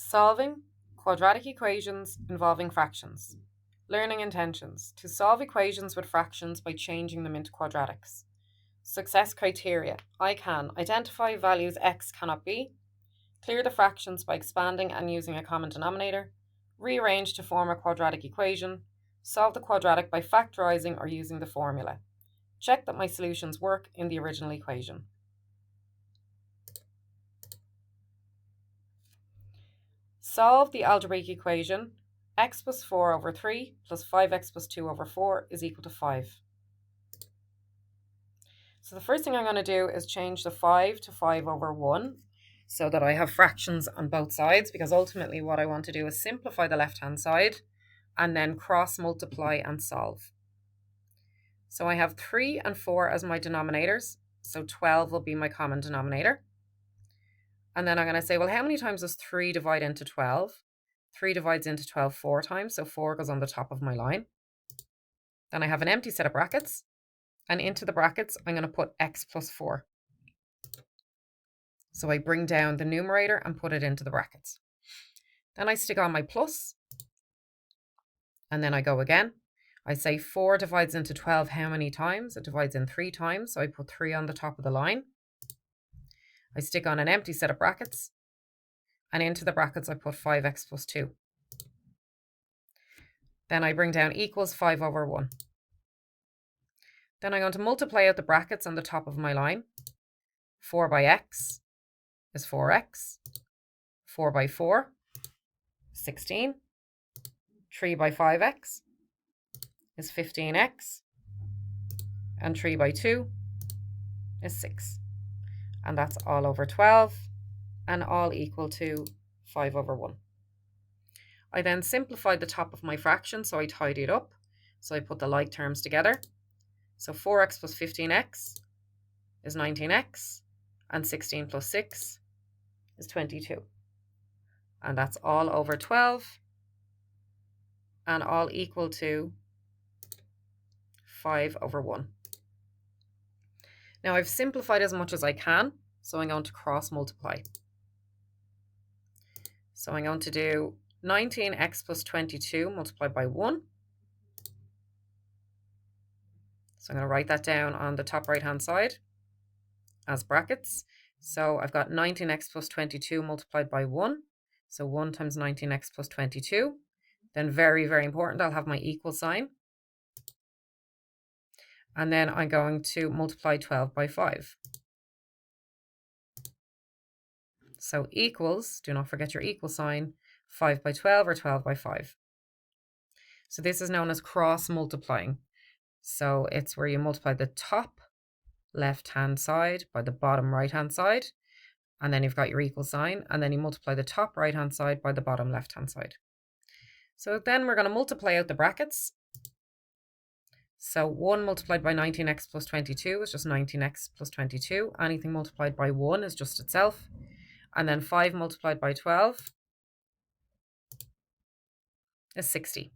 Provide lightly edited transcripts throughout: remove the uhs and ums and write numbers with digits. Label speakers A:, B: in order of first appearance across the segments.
A: Solving quadratic equations involving fractions. Learning intentions. To solve equations with fractions by changing them into quadratics. Success criteria. I can identify values x cannot be, clear the fractions by expanding and using a common denominator, rearrange to form a quadratic equation, solve the quadratic by factorizing or using the formula. Check that my solutions work in the original equation. Solve the algebraic equation x plus 4 over 3 plus 5x plus 2 over 4 is equal to 5. So the first thing I'm going to do is change the 5 to 5 over 1 so that I have fractions on both sides, because ultimately what I want to do is simplify the left-hand side and then cross multiply and solve. So I have 3 and 4 as my denominators, so 12 will be my common denominator. And then I'm going to say, well, how many times does 3 divide into 12? 3 divides into 12 4 times, so 4 goes on the top of my line. Then I have an empty set of brackets, and into the brackets I'm going to put x plus 4. So I bring down the numerator and put it into the brackets. Then I stick on my plus, and then I go again. I say 4 divides into 12 how many times? It divides in 3 times, so I put 3 on the top of the line. I stick on an empty set of brackets, and into the brackets I put 5x plus 2. Then I bring down equals 5 over 1. Then I'm going to multiply out the brackets on the top of my line. 4 by x is 4x. 4 by 4, 16. 3 by 5x is 15x. And 3 by 2 is 6. And that's all over 12, and all equal to 5 over 1. I then simplified the top of my fraction, so I tidy it up. So I put the like terms together. So 4x plus 15x is 19x, and 16 plus 6 is 22. And that's all over 12, and all equal to 5 over 1. Now I've simplified as much as I can, so I'm going to cross multiply. So I'm going to do 19x plus 22 multiplied by 1. So I'm going to write that down on the top right hand side as brackets. So I've got 19x plus 22 multiplied by 1. So 1 times 19x plus 22. Then very, very important, I'll have my equal sign. And then I'm going to multiply 12 by 5. So equals, do not forget your equal sign, 5 by 12 or 12 by 5. So this is known as cross multiplying. So it's where you multiply the top left-hand side by the bottom right-hand side, and then you've got your equal sign, and then you multiply the top right-hand side by the bottom left-hand side. So then we're going to multiply out the brackets. So 1 multiplied by 19x plus 22 is just 19x plus 22. Anything multiplied by 1 is just itself. And then 5 multiplied by 12 is 60.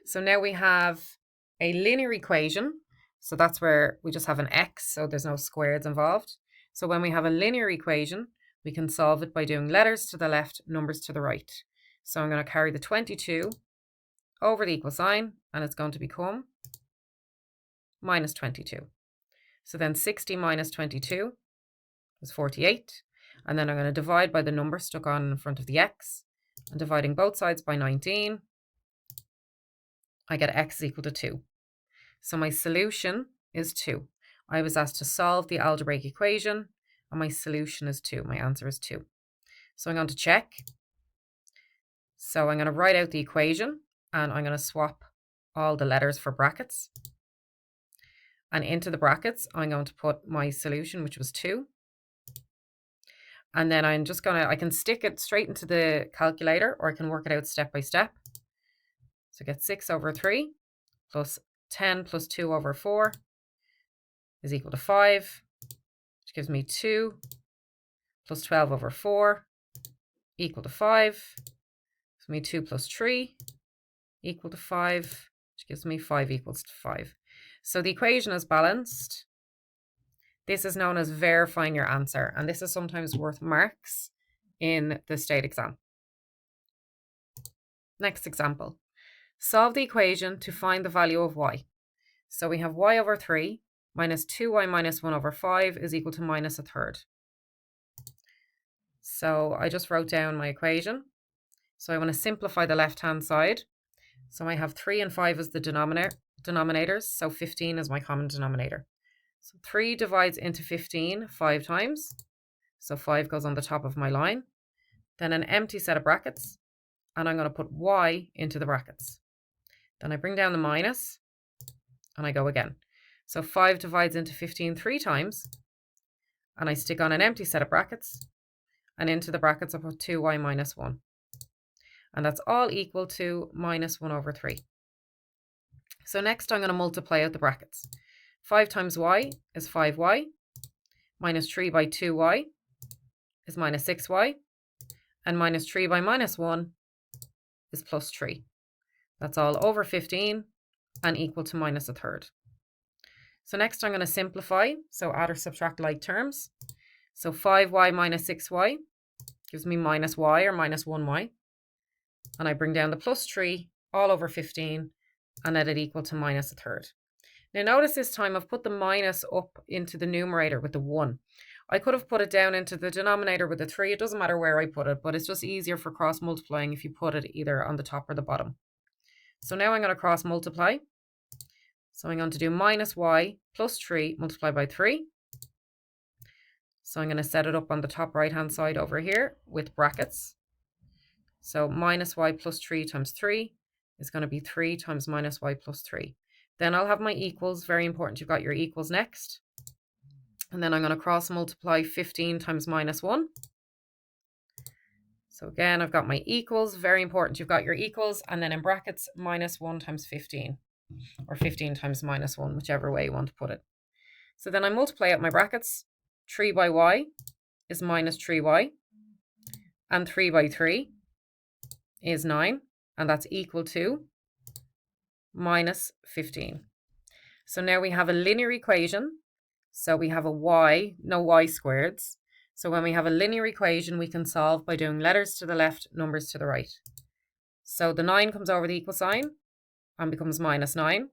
A: So now we have a linear equation. So that's where we just have an x, so there's no squares involved. So when we have a linear equation, we can solve it by doing letters to the left, numbers to the right. So I'm going to carry the 22 over the equal sign, and it's going to become minus 22. So then 60 minus 22 is 48. And then I'm going to divide by the number stuck on in front of the x. And dividing both sides by 19, I get x is equal to 2. So my solution is 2. I was asked to solve the algebraic equation, and my solution is 2. My answer is 2. So I'm going to check. So I'm going to write out the equation, and I'm going to swap all the letters for brackets. And into the brackets, I'm going to put my solution, which was 2. And then I'm just going to, I can stick it straight into the calculator, or I can work it out step by step. So get 6 over 3 plus 10 plus 2 over 4 is equal to 5, which gives me 2 plus 12 over 4 equal to 5. Gives me 2 plus 3 equal to 5, which gives me 5 equals to 5. So the equation is balanced. This is known as verifying your answer, and this is sometimes worth marks in the state exam. Next example. Solve the equation to find the value of y. So we have y over 3 minus 2y minus 1 over 5 is equal to minus a third. So I just wrote down my equation. So I want to simplify the left-hand side. So I have 3 and 5 as the denominators. So 15 is my common denominator. So 3 divides into 15 5 times. So 5 goes on the top of my line. Then an empty set of brackets. And I'm going to put y into the brackets. Then I bring down the minus. And I go again. So 5 divides into 15 3 times. And I stick on an empty set of brackets. And into the brackets I put 2y minus 1. And that's all equal to minus 1 over 3. So next I'm going to multiply out the brackets. 5 times y is 5y. Minus 3 by 2y is minus 6y. And minus 3 by minus 1 is plus 3. That's all over 15 and equal to minus a third. So next I'm going to simplify. So add or subtract like terms. So 5y minus 6y gives me minus y or minus 1y. And I bring down the plus 3 all over 15 and let it equal to minus a third. Now notice this time I've put the minus up into the numerator with the 1. I could have put it down into the denominator with the 3. It doesn't matter where I put it, but it's just easier for cross multiplying if you put it either on the top or the bottom. So now I'm going to cross multiply. So I'm going to do minus y plus 3 multiplied by 3. So I'm going to set it up on the top right hand side over here with brackets. So minus y plus 3 times 3 is going to be 3 times minus y plus 3. Then I'll have my equals. Very important, you've got your equals next. And then I'm going to cross multiply 15 times minus 1. So again, I've got my equals. Very important, you've got your equals. And then in brackets, minus 1 times 15. Or 15 times minus 1, whichever way you want to put it. So then I multiply out my brackets. 3 by y is minus 3y. And 3 by 3 is 9. And that's equal to minus 15. So now we have a linear equation. So we have a y, no y squareds. So when we have a linear equation, we can solve by doing letters to the left, numbers to the right. So the 9 comes over the equal sign and becomes minus 9.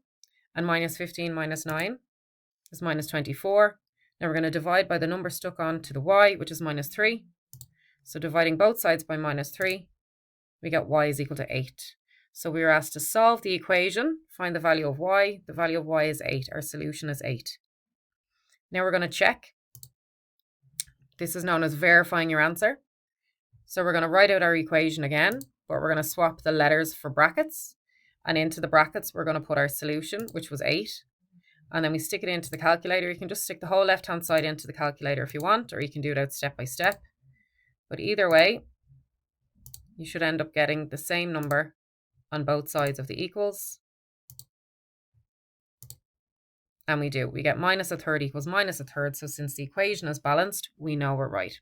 A: And minus 15 minus 9 is minus 24. Now we're going to divide by the number stuck on to the y, which is minus 3. So dividing both sides by minus 3, we get y is equal to 8. So we were asked to solve the equation, find the value of y. The value of y is 8. Our solution is 8. Now we're going to check. This is known as verifying your answer. So we're going to write out our equation again, but we're going to swap the letters for brackets. And into the brackets, we're going to put our solution, which was 8. And then we stick it into the calculator. You can just stick the whole left-hand side into the calculator if you want, or you can do it out step by step. But either way, you should end up getting the same number on both sides of the equals. And we do. We get minus a third equals minus a third. So since the equation is balanced, we know we're right.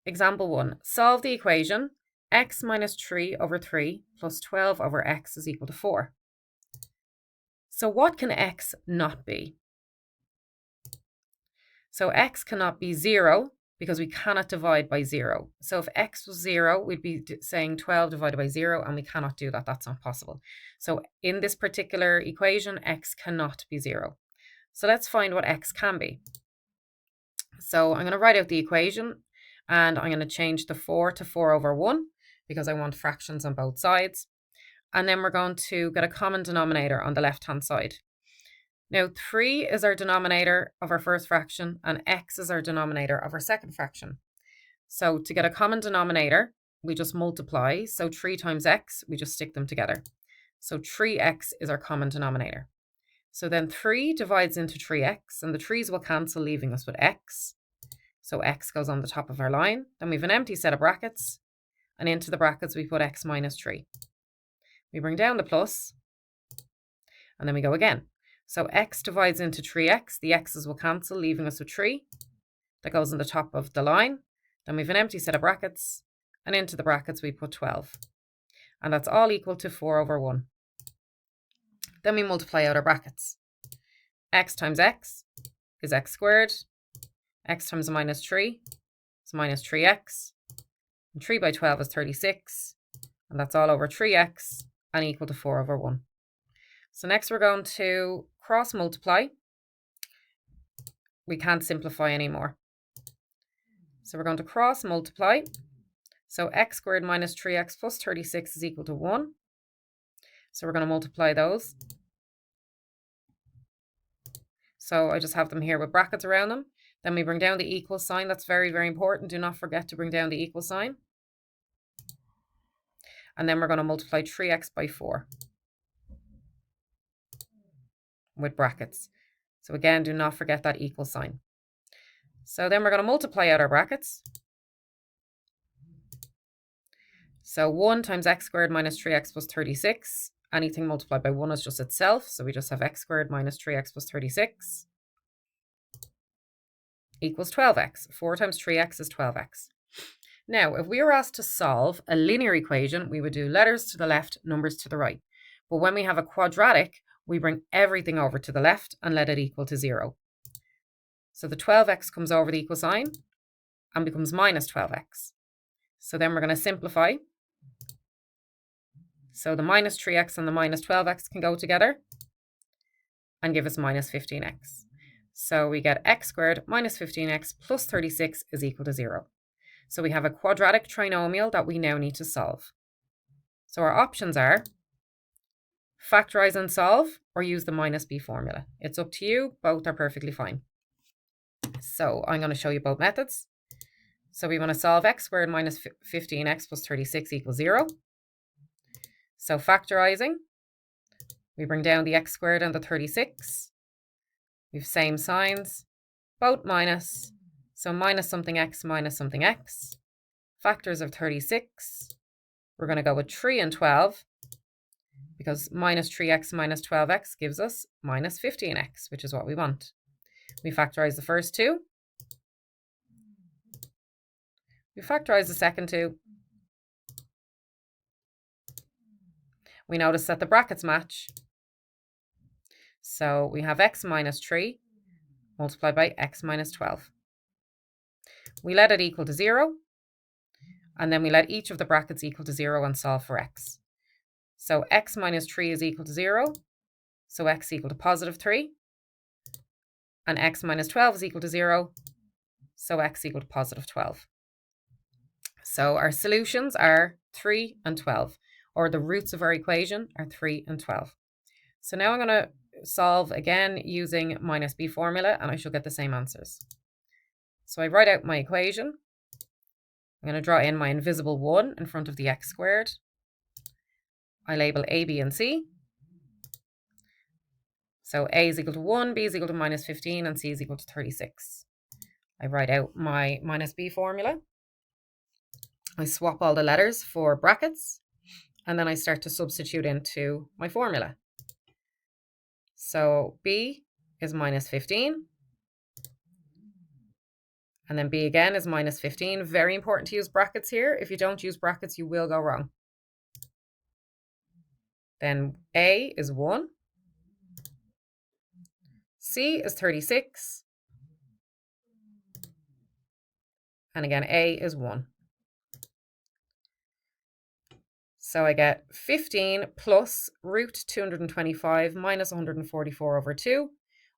A: Example 1. Solve the equation x minus 3 over 3 plus 12 over x is equal to 4. So what can x not be? So x cannot be 0 because we cannot divide by 0. So if x was 0, we'd be saying 12 divided by 0, and we cannot do that. That's not possible. So in this particular equation, x cannot be 0. So let's find what x can be. So I'm going to write out the equation, and I'm going to change the 4 to 4 over 1 because I want fractions on both sides. And then we're going to get a common denominator on the left-hand side. Now, 3 is our denominator of our first fraction, and x is our denominator of our second fraction. So to get a common denominator, we just multiply. So 3 times x, we just stick them together. So 3x is our common denominator. So then 3 divides into 3x, and the 3's will cancel, leaving us with x. So x goes on the top of our line. Then we have an empty set of brackets, and into the brackets we put x minus 3. We bring down the plus, and then we go again. So x divides into 3x, the x's will cancel, leaving us with 3. That goes on the top of the line. Then we have an empty set of brackets, and into the brackets we put 12. And that's all equal to 4 over 1. Then we multiply out our brackets. X times x is x squared. X times minus 3 is minus 3x. And 3 by 12 is 36. And that's all over 3x and equal to 4 over 1. So next we're going to cross multiply. We can't simplify anymore. So we're going to cross multiply. So x squared minus 3x plus 36 is equal to 1. So we're going to multiply those. So I just have them here with brackets around them. Then we bring down the equal sign. That's very, very important. Do not forget to bring down the equal sign. And then we're going to multiply 3x by 4 with brackets. So again, do not forget that equal sign. So then we're going to multiply out our brackets. So 1 times x squared minus 3x plus 36. Anything multiplied by 1 is just itself. So we just have x squared minus 3x plus 36 equals 12x. 4 times 3x is 12x. Now, if we were asked to solve a linear equation, we would do letters to the left, numbers to the right. But when we have a quadratic, we bring everything over to the left and let it equal to 0. So the 12x comes over the equal sign and becomes minus 12x. So then we're going to simplify. So the minus 3x and the minus 12x can go together and give us minus 15x. So we get x squared minus 15x plus 36 is equal to 0. So we have a quadratic trinomial that we now need to solve. So our options are factorize and solve or use the minus b formula. It's up to you. Both are perfectly fine. So I'm going to show you both methods. So we want to solve x squared minus 15x plus 36 equals 0. So factorizing, we bring down the x squared and the 36. We have same signs, both minus. So minus something x minus something x. Factors of 36. We're going to go with 3 and 12 because minus 3x minus 12x gives us minus 15x, which is what we want. We factorize the first two. We factorize the second two. We notice that the brackets match. So we have x minus 3 multiplied by x minus 12. We let it equal to 0. And then we let each of the brackets equal to 0 and solve for x. So x minus 3 is equal to 0. So x equal to positive 3. And x minus 12 is equal to 0. So x equal to positive 12. So our solutions are 3 and 12. Or the roots of our equation are 3 and 12. So now I'm going to solve again using minus b formula and I shall get the same answers. So I write out my equation. I'm going to draw in my invisible 1 in front of the x squared. I label a, b and c. So a is equal to 1, b is equal to minus 15 and c is equal to 36. I write out my minus b formula. I swap all the letters for brackets. And then I start to substitute into my formula. So b is minus 15. And then b again is minus 15. Very important to use brackets here. If you don't use brackets, you will go wrong. Then a is 1. C is 36. And again, a is 1. So I get 15 plus root 225 minus 144 over 2,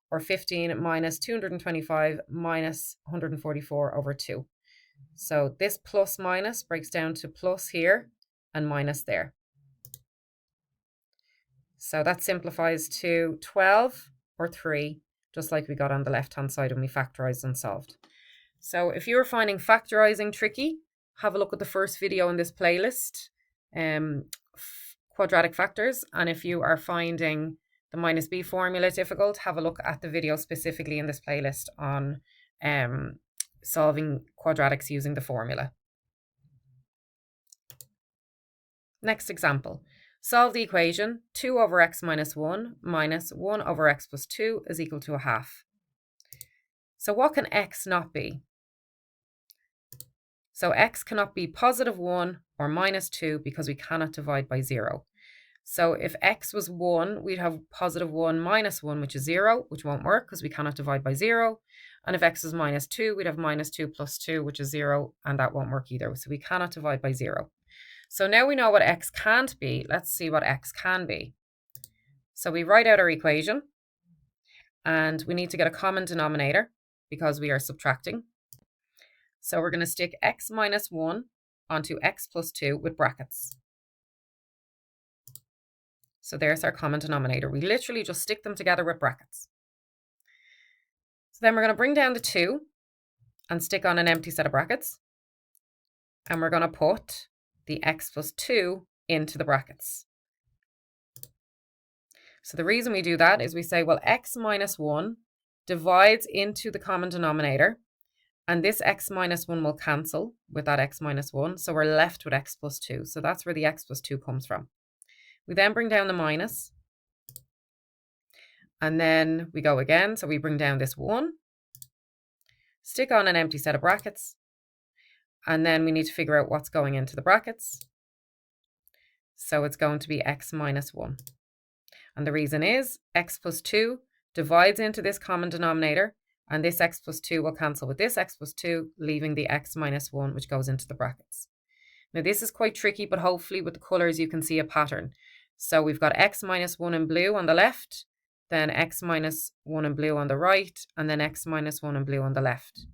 A: or 15 minus 225 minus 144 over 2. So this plus minus breaks down to plus here and minus there. So that simplifies to 12 or 3, just like we got on the left-hand side when we factorized and solved. So if you're finding factorizing tricky, have a look at the first video in this playlist. Quadratic factors, and if you are finding the minus b formula difficult, have a look at the video specifically in this playlist on solving quadratics using the formula. Next example, solve the equation 2 over x minus 1 minus 1 over x plus 2 is equal to a half. So what can x not be? So x cannot be positive 1 or minus 2 because we cannot divide by 0. So if x was 1, we'd have positive 1 minus 1, which is 0, which won't work because we cannot divide by 0. And if x is minus 2, we'd have minus 2 plus 2, which is 0, and that won't work either. So we cannot divide by 0. So now we know what x can't be. Let's see what x can be. So we write out our equation, and we need to get a common denominator because we are subtracting. So we're going to stick x minus 1 onto x plus 2 with brackets. So there's our common denominator. We literally just stick them together with brackets. So then we're going to bring down the 2 and stick on an empty set of brackets. And we're going to put the x plus 2 into the brackets. So the reason we do that is we say, well, x minus 1 divides into the common denominator, and this x minus 1 will cancel with that x minus 1. So we're left with x plus 2. So that's where the x plus 2 comes from. We then bring down the minus, and then we go again. So we bring down this 1, stick on an empty set of brackets, and then we need to figure out what's going into the brackets. So it's going to be x minus 1. And the reason is x plus 2 divides into this common denominator, and this x plus 2 will cancel with this x plus 2, leaving the x minus 1, which goes into the brackets. Now this is quite tricky, but hopefully with the colours you can see a pattern. So we've got x minus 1 in blue on the left, then x minus 1 in blue on the right, and then x minus 1 in blue on the left.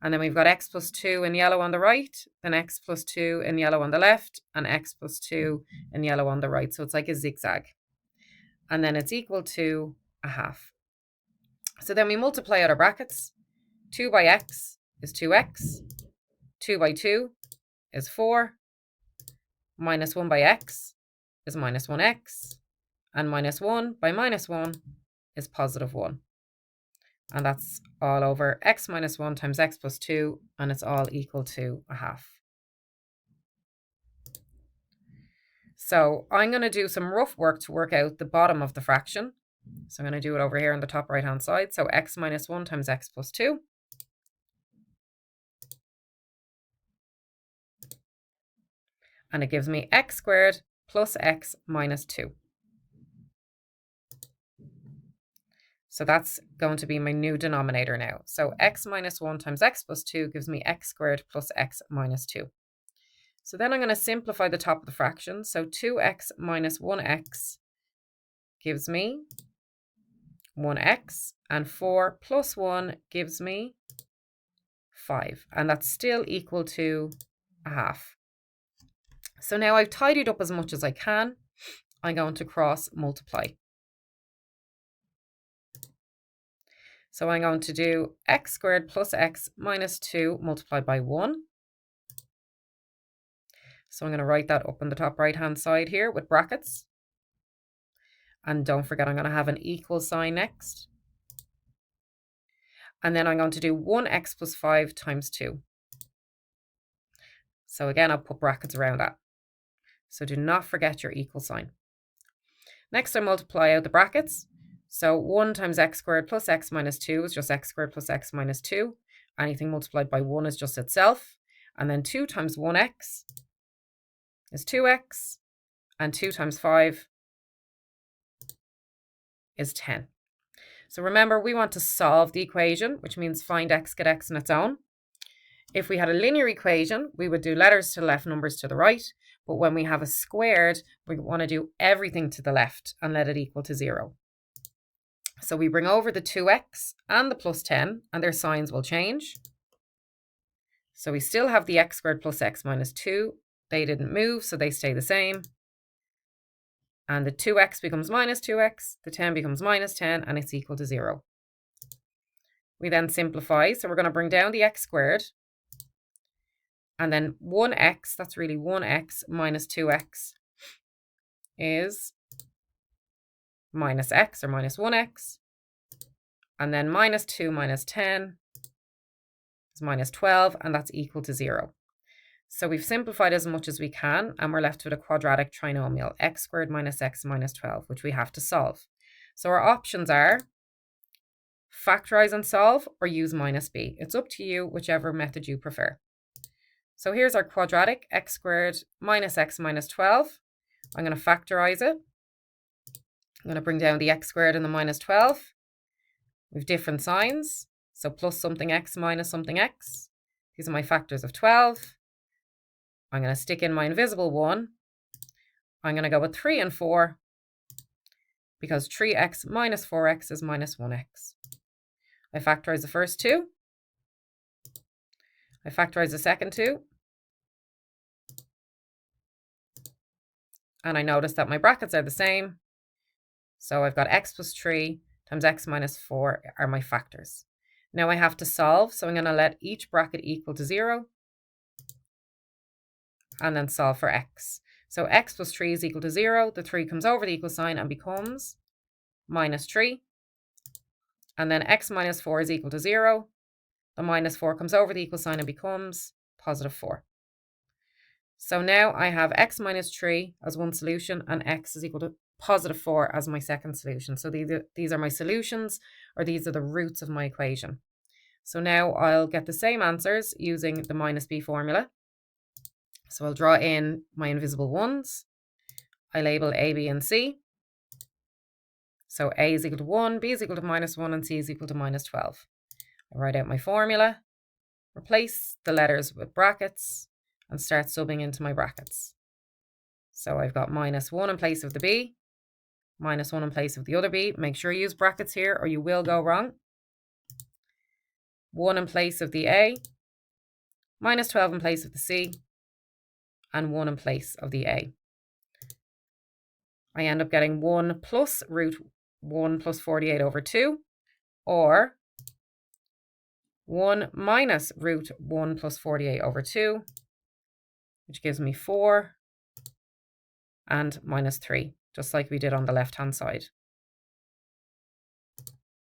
A: And then we've got x plus 2 in yellow on the right, then x plus 2 in yellow on the left, and x plus 2 in yellow on the right. So it's like a zigzag. And then it's equal to a half. So then we multiply out our brackets. 2 by x is 2x. 2 by 2 is 4. Minus 1 by x is minus 1x. And minus 1 by minus 1 is positive 1. And that's all over x minus 1 times x plus 2, and it's all equal to a half. So I'm going to do some rough work to work out the bottom of the fraction. So I'm going to do it over here on the top right hand side. So x minus 1 times x plus 2. And it gives me x squared plus x minus 2. So that's going to be my new denominator now. So x minus 1 times x plus 2 gives me x squared plus x minus 2. So then I'm going to simplify the top of the fraction. So 2x minus 1x gives me 1x, and 4 plus 1 gives me 5. And that's still equal to a half. So now I've tidied up as much as I can. I'm going to cross multiply. So I'm going to do x squared plus x minus 2 multiplied by 1. So I'm going to write that up on the top right hand side here with brackets. And don't forget, I'm going to have an equal sign next. And then I'm going to do 1x plus 5 times 2. So again, I'll put brackets around that. So do not forget your equal sign. Next, I multiply out the brackets. So 1 times x squared plus x minus 2 is just x squared plus x minus 2. Anything multiplied by 1 is just itself. And then 2 times 1x is 2x. And 2 times 5 is 10. So remember, we want to solve the equation, which means find x, get x on its own. If we had a linear equation, we would do letters to the left, numbers to the right. But when we have a squared, we want to do everything to the left and let it equal to 0. So we bring over the 2x and the plus 10, and their signs will change. So we still have the x squared plus x minus 2. They didn't move, so they stay the same. And the 2x becomes minus 2x, the 10 becomes minus 10, and it's equal to 0. We then simplify, so we're going to bring down the x squared. And then 1x, that's really 1x minus 2x, is minus x, or minus 1x. And then minus 2 minus 10 is minus 12, and that's equal to 0. So we've simplified as much as we can, and we're left with a quadratic trinomial, x squared minus x minus 12, which we have to solve. So our options are factorize and solve, or use minus b. It's up to you, whichever method you prefer. So here's our quadratic, x squared minus x minus 12. I'm going to factorize it. I'm going to bring down the x squared and the minus 12. We have different signs. So plus something x minus something x. These are my factors of 12. I'm going to stick in my invisible 1. I'm going to go with 3 and 4 because 3x minus 4x is minus 1x. I factorize the first two. I factorize the second two. And I notice that my brackets are the same. So I've got x plus 3 times x minus 4 are my factors. Now I have to solve, so I'm going to let each bracket equal to 0 and then solve for x. So x plus 3 is equal to 0. The 3 comes over the equal sign and becomes minus 3. And then x minus 4 is equal to 0. The minus 4 comes over the equal sign and becomes positive 4. So now I have x minus 3 as one solution and x is equal to positive 4 as my second solution. So these are my solutions, or these are the roots of my equation. So now I'll get the same answers using the minus b formula. So I'll draw in my invisible ones. I label a, b, and c. So a is equal to 1, b is equal to minus 1, and c is equal to minus 12. I write out my formula, replace the letters with brackets, and start subbing into my brackets. So I've got minus 1 in place of the b, minus 1 in place of the other b. Make sure you use brackets here or you will go wrong. 1 in place of the a, minus 12 in place of the c, and 1 in place of the a. I end up getting 1 plus root 1 plus 48 over 2, or 1 minus root 1 plus 48 over 2, which gives me 4 and minus 3, just like we did on the left-hand side.